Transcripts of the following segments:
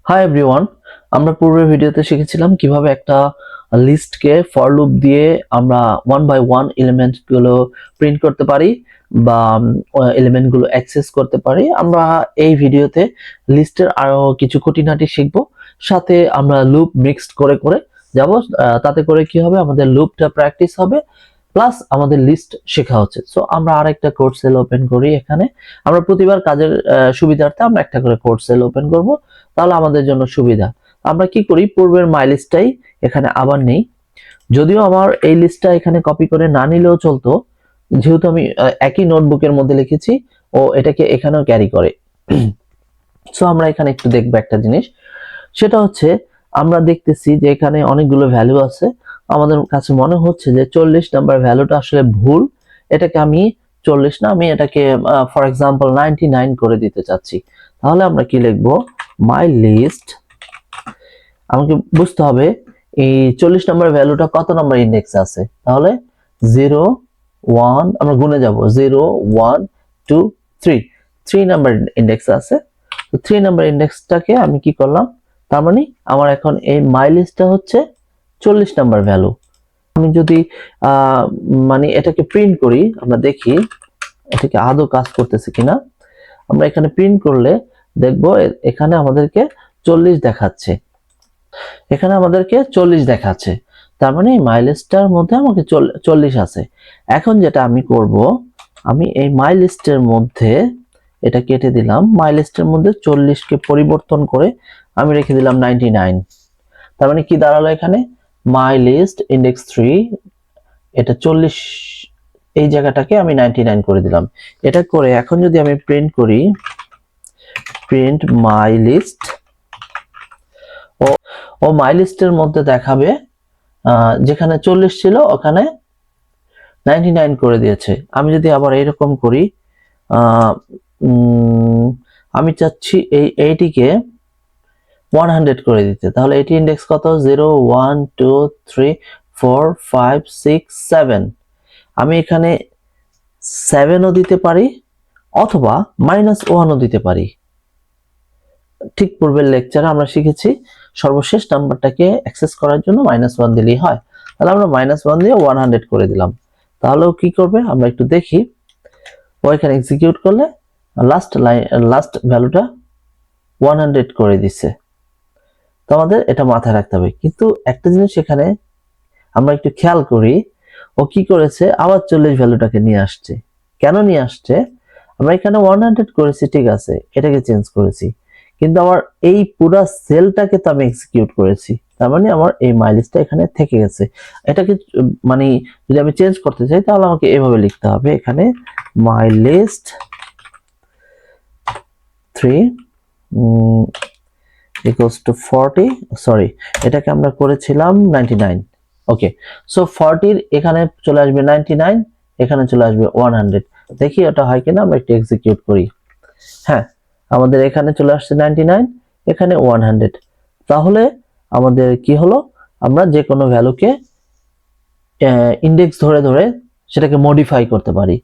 Hi everyone, আমরা পূর্বের ভিডিওতে শিখেছিলাম কিভাবে একটা লিস্টকে ফর লুপ দিয়ে আমরা ওয়ান বাই ওয়ান এলিমেন্ট গুলো প্রিন্ট করতে পারি বা এলিমেন্ট গুলো অ্যাক্সেস করতে পারি। আমরা এই ভিডিওতে লিস্টের আরো কিছু খুঁটিনাটি শিখবো, সাথে আমরা লুপ মিক্সড করে করে যাব। তাতে করে কি হবে, আমাদের লুপটা প্র্যাকটিস হবে প্লাস আমাদের লিস্ট শেখা হচ্ছে। সো আমরা আরেকটা কোড সেল ওপেন করি। এখানে আমরা প্রতিবার কাজের সুবিধার্থে আমরা একটা করে কোড সেল ওপেন করব, তাহলে আমাদের জন্য সুবিধা। আমরা কি করি, পূর্বের মাই লিস্টটাই এখানে আবার নেই। যদিও আমার এই লিস্টটা এখানে কপি করে না নিলেও চলতো, যেহেতু আমি একই নোটবুকের মধ্যে লিখেছি ও এটাকে এখানেও ক্যারি করে। সো আমরা এখানে একটু দেখবো একটা জিনিস, সেটা হচ্ছে আমরা দেখতেছি যে এখানে অনেকগুলো ভ্যালু আছে। আমাদের কাছে মনে হচ্ছে যে 40 নাম্বার ভ্যালুটা আসলে ভুল। এটাকে আমি 40 না, আমি এটাকে ফর এক্সাম্পল 99 করে দিতে চাচ্ছি। তাহলে আমরা কি লিখবো, মাই লিস্ট। আমাকে বুঝতে হবে এই 40 নাম্বার ভ্যালুটা কত নাম্বার ইন্ডেক্সে আছে। তাহলে 0 1, আমরা গুণে যাব 0 1 2 3, 3 নাম্বার ইন্ডেক্সে আছে। তো 3 নাম্বার ইন্ডেক্সটাকে আমি কি করলাম, তার মানে আমার এখন এই মাই লিস্টটা হচ্ছে 40 নাম্বার ভ্যালু। আমি যদি মানে এটাকে প্রিন্ট করি, আমরা দেখি এটাকে আদৌ কাজ করতেছে কিনা। আমরা এখানে প্রিন্ট করলে দেখবো এখানে আমাদেরকে 40 দেখাচ্ছে, এখানে আমাদেরকে 40 দেখাচ্ছে। তার মানে মাই লিস্টটার মধ্যে আমাকে 40 আছে। এখন যেটা আমি করব, আমি এই মাই লিস্টের মধ্যে এটা কেটে দিলাম, মাই লিস্টের মধ্যে 40 কে পরিবর্তন করে আমি রেখে দিলাম 99। তার মানে কি দাঁড়ালো, এখানে মাই লিস্ট ইন্ডেক্স 3, এটা 40, এই জায়গাটাকে আমি 99 করে দিলাম। এটা করে এখন যদি আমি প্রিন্ট করি, প্রিন্ট মাই লিস্ট, ও মাই লিস্টের মধ্যে দেখাবে যেখানে 40 ছিল ওখানে 99 করে দিয়েছে। আমি যদি আবার এরকম করি, আমি চাচ্ছি এইটিকে 100 করে দিতে, তাহলে এটি ইন্ডেক্স কত, 0 1 2 3 4 5 6 7। আমি এখানে 7ও দিতে পারি অথবা -1ও দিতে পারি। ঠিক পূর্বের লেকচারে আমরা শিখেছি সর্বশেষ নাম্বারটাকে অ্যাক্সেস করার জন্য -1 দিলেই হয়। তাহলে আমরা -1 দিয়ে 100 করে দিলাম। তাহলেও কি করবে, আমরা একটু দেখি। ও এখানে এক্সিকিউট করলে লাস্ট ভ্যালুটা 100 করে দিচ্ছে। তো আমাদের এটা মাথায় রাখতে হবে। কিন্তু একটা জিনিস এখানে আমরা একটু খেয়াল করি, ও কি করেছে, আবার 40 ভ্যালুটাকে নিয়ে আসছে। কেন নিয়ে আসছে, আমরা এখানে 100 করেছি, ঠিক আছে, এটাকে চেঞ্জ করেছি, কিন্তু আমার এই পুরো সেলটাকে তো আমি এক্সিকিউট করেছি। তার মানে আমার এই মাইলিস্টটা এখানে থেকে গেছে। এটাকে মানে যদি আমি চেঞ্জ করতে চাই তাহলে আমাকে এভাবে লিখতে হবে, এখানে মাইলিস্ট 3 equals to 40, সরি এটাকে আমরা করেছিলাম 99। ওকে, সো 40 এখানে চলে আসবে 99, এখানে চলে আসবে 100। দেখি ওটা হয় কিনা, আমরা একটু এক্সিকিউট করি। হ্যাঁ, আমাদের এখানে চলে আসছে 99, এখানে 100। তাহলে আমাদের কি হলো, আমরা যে কোনো ভ্যালুকে ইন্ডেক্স ধরে ধরে সেটাকে মডিফাই করতে পারি।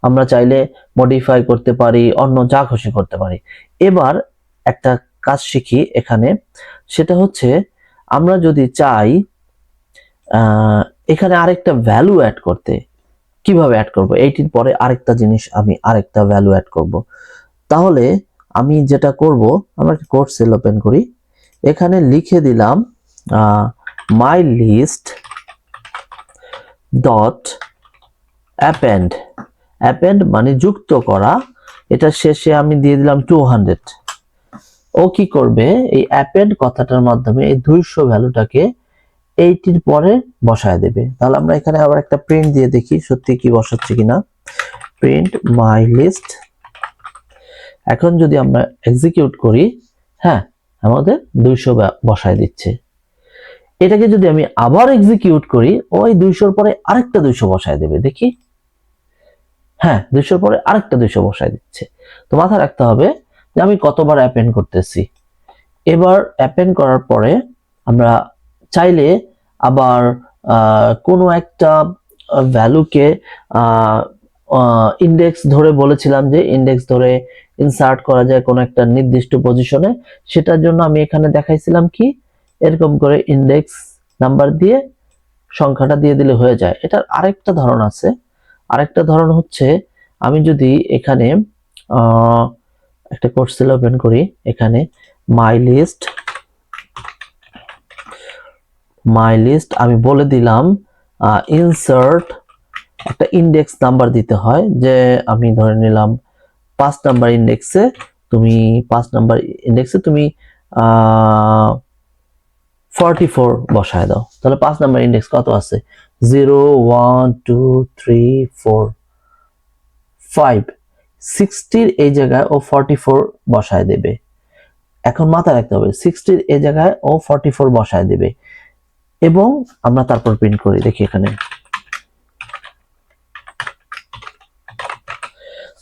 আমরা চাইলে মডিফাই করতে পারি, অন্য যা খুশি করতে পারি। এবার একটা কাজ শিখি এখানে, সেটা হচ্ছে আমরা যদি চাই এখানে আরেকটা ভ্যালু অ্যাড করতে, কিভাবে অ্যাড করব, এইটির পরে আরেকটা জিনিস আমি আরেকটা ভ্যালু অ্যাড করব। তাহলে আমি যেটা করব, আমরা একটা কোড সেল ওপেন করি, এখানে লিখে দিলাম my list dot append. Append মানে যুক্ত করা, এটা শেষে আমি দিয়ে দিলাম 200। ও কি করবে, এই অ্যাপেন্ড কথাটার মাধ্যমে এই 200 ভ্যালুটাকে 80 পরে বসায় দেবে। তাহলে আমরা এখানে আবার একটা প্রিন্ট দিয়ে দেখি সত্যি কি বসাচ্ছে কিনা। প্রিন্ট মাই লিস্ট, এখন যদি আমরা এক্সিকিউট করি, হ্যাঁ আমাদের 200 বসায় দিচ্ছে। এটাকে যদি আমি আবার এক্সিকিউট করি, ওই 200 পরে আরেকটা 200 বসায় দেবে, দেখি, হ্যাঁ 200 পরে আরেকটা 200 বসায় দিচ্ছে। তো মাথায় রাখতে হবে যে আমি কতবার অ্যাপেন্ড করতেছি। এবার অ্যাপেন্ড করার পরে আমরা চাইলে আবার কোনো একটা ভ্যালুকে ইন্ডেক্স ধরে বলেছিলাম যে ইন্ডেক্স ধরে ইনসার্ট করা যায় কোনো একটা নির্দিষ্ট পজিশনে, সেটার জন্য আমি এখানে দেখাইছিলাম কি এরকম করে ইন্ডেক্স নাম্বার দিয়ে সংখ্যাটা দিয়ে দিলে হয়ে যায়। এটার আরেকটা ধরন আছে। আরেকটা ধরন হচ্ছে আমি যদি এখানে একটা কোড সেল ওপেন করি, এখানে মাই লিস্ট আমি বলে দিলাম ইনসার্ট একটা ইন্ডেক্স নাম্বার দিতে হয়, যে আমি ধরে নিলাম 5 নাম্বার ইন্ডেক্সে তুমি 44 বসায় দাও। তাহলে 5 নাম্বার ইন্ডেক্স কত আছে? 0 1 2 3 4 5 60 এই জায়গায় ও 44 বসায় দেবে। এখন মাথায় রাখতে হবে 60 এই জায়গায় ও 44 বসায় দেবে, এবং আমরা তারপর প্রিন্ট করি। দেখি এখানে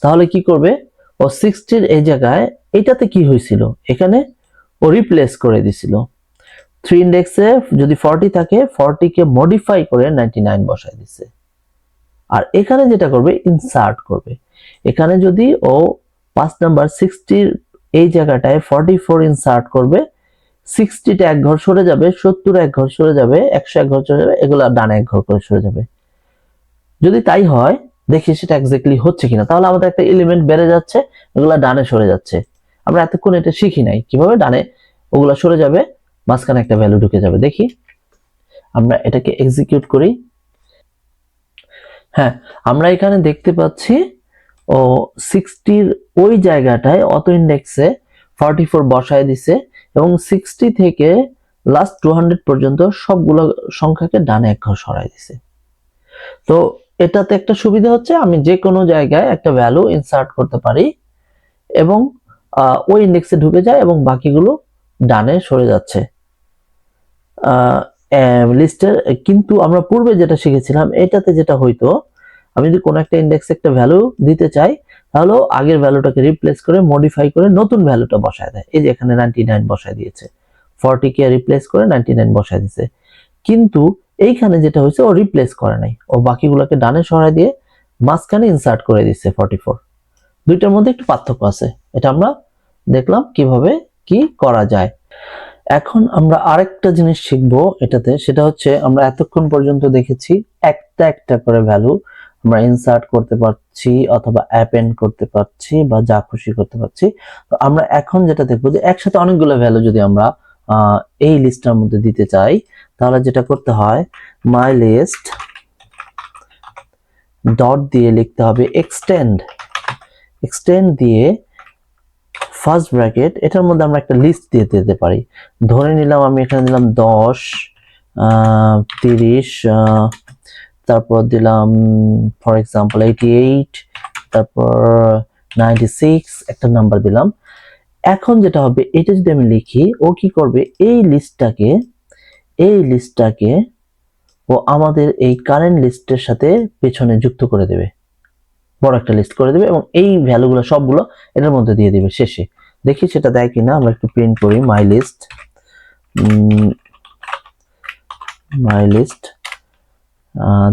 তাহলে কি করবে, ও 60 এই জায়গায় এটাতে কি হয়েছিল, এখানে ও রিপ্লেস করে দিছিল। 3 ইন্ডেক্সে যদি 40 থাকে 40 কে মডিফাই করে 99 বসায় দিছে। আর এখানে যেটা করবে ইনসার্ট করবে। এখানে যদি ও 5 নাম্বার 60 এই জায়গাটায় 44 ইনসার্ট করবে, 60টা এক ঘর সরে যাবে, 70 এক ঘর সরে যাবে, 100 এক ঘর সরে যাবে, এগুলা ডানে এক ঘর করে সরে যাবে। যদি তাই হয় দেখি সেটা এক্স্যাক্টলি হচ্ছে কিনা। তাহলে আমাদের একটা এলিমেন্ট বেড়ে যাচ্ছে, এগুলা ডানে সরে যাচ্ছে। আমরা এতক্ষণ এটা শিখি নাই কিভাবে ডানে ওগুলা সরে যাবে, মাঝখানে একটা ভ্যালু ঢুকে যাবে। দেখি আমরা এটাকে এক্সিকিউট করি। হ্যাঁ, আমরা এখানে দেখতে পাচ্ছি ও 60 ওই জায়গাটায় অটো ইন্ডেক্সে 44 বসায় দিছে, এবং 60 থেকে লাস্ট 200 পর্যন্ত সবগুলো সংখ্যাকে ডানে এক ঘর সরাই দিছে। তো এটাতে একটা সুবিধা হচ্ছে আমি যে কোনো জায়গায় একটা ভ্যালু ইনসার্ট করতে পারি এবং ওই ইন্ডেক্সে ঢুকে যায় এবং বাকিগুলো ডানে সরে যাচ্ছে লিস্টের। কিন্তু আমরা পূর্বে যেটা শিখেছিলাম এটাতে যেটা হইতো, আমি যদি কোনো একটা ইন্ডেক্সে একটা ভ্যালু দিতে চাই তাহলে আগের ভ্যালুটাকে রিপ্লেস করে মডিফাই করে নতুন ভ্যালুটা বসায় দেয়। এই যে এখানে 99 বসায় দিয়েছে, 40 কে রিপ্লেস করে 99 বসায় দিয়েছে। কিন্তু এইখানে যেটা হয়েছে ও রিপ্লেস করে নাই, ও বাকিগুলোকে ডানে সরায় দিয়ে মাঝখানে ইনসার্ট করে দিচ্ছে 44। দুইটার মধ্যে একটু পার্থক্য আছে, এটা আমরা দেখলাম কিভাবে কি করা যায়। এখন আমরা আরেকটা জিনিস শিখবো এটাতে, সেটা হচ্ছে আমরা এতক্ষণ পর্যন্ত দেখেছি একটা একটা করে ভ্যালু আমরা ইনসার্ট করতে পারছি অথবা অ্যাপেন্ড করতে পারছি বা যা খুশি করতে পারছি। তো আমরা এখন যেটা দেখবো যে একসাথে অনেকগুলো ভ্যালু যদি আমরা এই লিস্টের মধ্যে দিতে চাই তাহলে যেটা করতে হয়, মাই লিস্ট ডট দিয়ে লিখতে হবে এক্সটেন্ড দিয়ে ফার্স্ট ব্র্যাকেট, এটার মধ্যে আমরা একটা লিস্ট দিয়ে দিতে পারি। ধরে নিলাম আমি এখানে দিলাম 10 30 তারপর দিলাম ফর এক্সাম্পল 88, তারপর 96 একটা নাম্বার দিলাম। এখন যেটা হবে এটা যদি আমি লিখি, ও কি করবে এই লিস্টটাকে ও আমাদের এই কারেন্ট লিস্টের সাথে পেছনে যুক্ত করে দেবে, বড় একটা লিস্ট করে দেবে এবং এই ভ্যালুগুলো সবগুলো এটার মধ্যে দিয়ে দিবে শেষে। দেখি সেটা দেয় কিনা, আমরা একটু প্রিন্ট করি মাই লিস্ট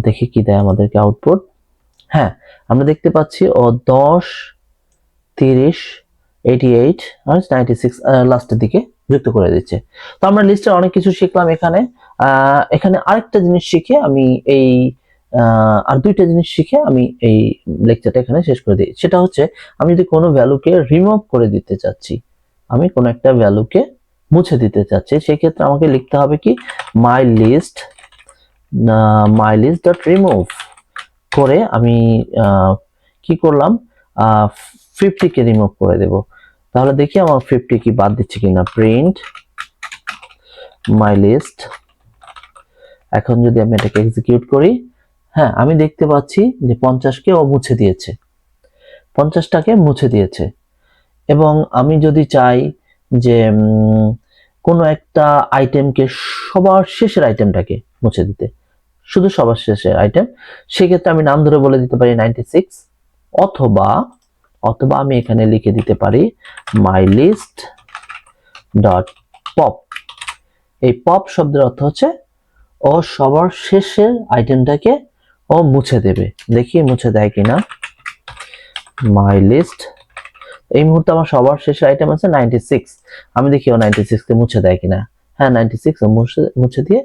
দেখি কি দেয় আমাদেরকে আউটপুট। হ্যাঁ, আমরা দেখতে পাচ্ছি ও 10 30 88 আর 96 লাস্টের দিকে যুক্ত করে দিচ্ছে। তো আমরা লিস্টের অনেক কিছু শিখলাম। এখানে আরেকটা জিনিস শিখে আমি এই আর দুইটা জিনিস শিখে আমি এই লেকচারটা এখানে শেষ করে দিই। সেটা হচ্ছে আমি যদি কোনো ভ্যালুকে রিমুভ করে দিতে চাচ্ছি, আমি কোনো একটা ভ্যালুকে মুছে দিতে চাচ্ছি, সেই ক্ষেত্রে আমাকে লিখতে হবে কি মাই লিস্ট ডট রিমুভ করে আমি কি করলাম 50 কে রিমুভ করে দেব। তাহলে দেখি আমার 50 কি বাদ দিচ্ছে কিনা। Print my list. এখন যদি আমি এটাকে এক্সিকিউট করি, হ্যাঁ আমি দেখতে পাচ্ছি যে 50 কে ও মুছে দিয়েছে, 50টাকে মুছে দিয়েছে। এবং আমি যদি চাই যে কোনো একটা আইটেমকে সবার শেষের আইটেমটাকে মুছে দিতে, শুধু সবার শেষের আইটেম, সেক্ষেত্রে আমি নাম ধরে বলে দিতে পারি 96, অথবা আমি এখানে লিখে দিতে পারি মাই লিস্ট ডট পপ। এই পপ শব্দের অর্থ হচ্ছে ও সবার শেষের আইটেমটাকে ও মুছে দেবে। দেখি মুছে দেয় কিনা মাই লিস্ট। এই মুহূর্তে আমার সবার শেষে আইটেম আছে 96। আমি দেখি ও 96 কে মুছে দেয় কিনা। হ্যাঁ 96 মুছে দিয়ে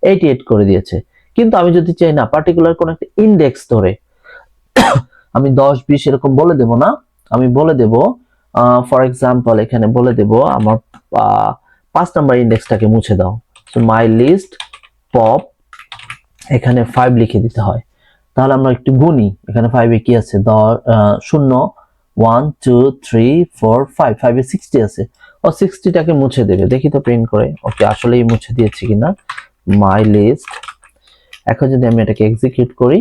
88 করে দিয়েছে। কিন্তু আমি যদি চাই না পার্টিকুলার কোন একটা ইন্ডেক্স ধরে আমি 10 20 এরকম বলে দেব না, আমি বলে দেব ফর এক্সাম্পল এখানে বলে দেব আমার 5 নাম্বার ইন্ডেক্সটাকে মুছে দাও। সো মাই লিস্ট পপ এখানে 5 লিখে দিতে হয়। তাহলে আমরা একটু গুনি, এখানে 5 এ কি আছে 0 1 2 3 4 5 5 এ 60 আছে, ও 60টাকে মুছে দেবে। দেখি তো প্রিন্ট করে ওকে আসলেই মুছে দিয়েছে কিনা মাই লিস্ট। এখন যদি আমি এটাকে এক্সিকিউট করি,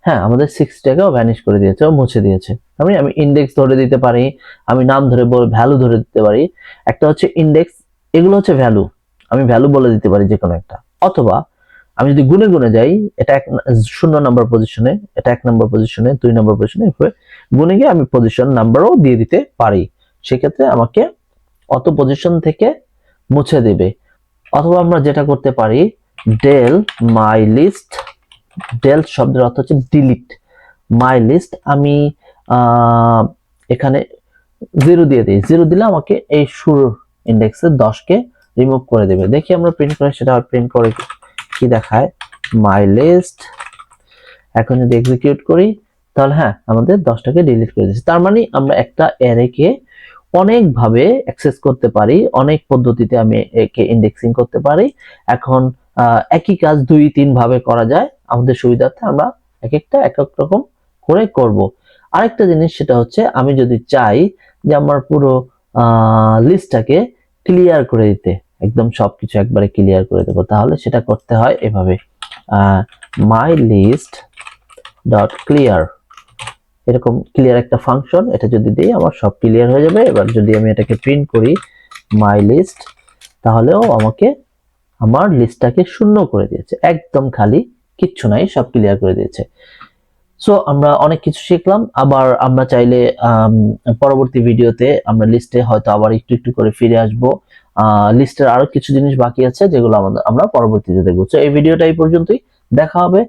হ্যাঁ আমাদের 60টাকেও ভ্যানিশ করে দিয়েছে, ও মুছে দিয়েছে। আমি ইন্ডেক্স ধরে দিতে পারি, আমি নাম ধরে ভ্যালু ধরে দিতে পারি। একটা হচ্ছে ইন্ডেক্স, এগুলো হচ্ছে ভ্যালু, আমি ভ্যালু বলে দিতে পারি যে কোনো একটা। অথবা আমি যদি গুনে গুনে যাই, এটা 0 নাম্বার পজিশনে, এটা 1 নাম্বার পজিশনে, 2 নাম্বার পজিশনে, গুনে গিয়ে আমি পজিশন নাম্বারও দিয়ে দিতে পারি। সেক্ষেত্রে আমাকে অত পজিশন থেকে মুছে দেবে। অথবা আমরা যেটা করতে পারি ডেল মাই লিস্ট, ডেল শব্দের অর্থ হচ্ছে ডিলিট মাই লিস্ট। আমি এখানে 0 দিয়ে দিই, 0 দিলে আমাকে এই শুরুর ইন্ডেক্সের 10 কে রিমুভ করে দেবে। দেখি আমরা প্রিন্ট করে সেটা প্রিন্ট করে কি দেখায় মাই লিস্ট। এখন যদি এক্সিকিউট করি তাহলে হ্যাঁ আমাদের 10টাকে ডিলিট করে দিয়েছে। তার মানে আমরা একটা অ্যারেকে অনেক ভাবে অ্যাক্সেস করতে পারি, অনেক পদ্ধতিতে আমি একে ইন্ডেক্সিং করতে পারি। এখন একই কাজ 2-3 ভাবে করা যায়, আমাদের সুবিধার্থে আমরা এক একটা এক এক রকম করে করব। আরেকটা জিনিস সেটা হচ্ছে আমি যদি চাই যে আমার পুরো লিস্টটাকে ক্লিয়ার করে দিতে, একদম সবকিছু একবারে ক্লিয়ার করে দেবো, তাহলে সেটা করতে হয় এভাবে মাই লিস্ট ডট ক্লিয়ার, এরকম ক্লিয়ার একটা ফাংশন, এটা যদি দিই আমার সব ক্লিয়ার হয়ে যাবে। এবার যদি আমি এটাকে প্রিন্ট করি মাই লিস্ট, তাহলেও আমাকে আমার লিস্টটাকে শূন্য করে দিয়েছে, একদম খালি, কিচ্ছু নাই, সব ক্লিয়ার করে দিয়েছে। সো আমরা অনেক কিছু শিখলাম। আবার আমরা চাইলে পরবর্তী ভিডিওতে আমরা লিস্টে হয়তো আবার একটু একটু করে ফিরে আসবো। লিস্টের আরো কিছু জিনিস বাকি আছে যেগুলো আমরা পরবর্তীতে দেখবো। তো এই ভিডিওটা এই পর্যন্তই, দেখা হবে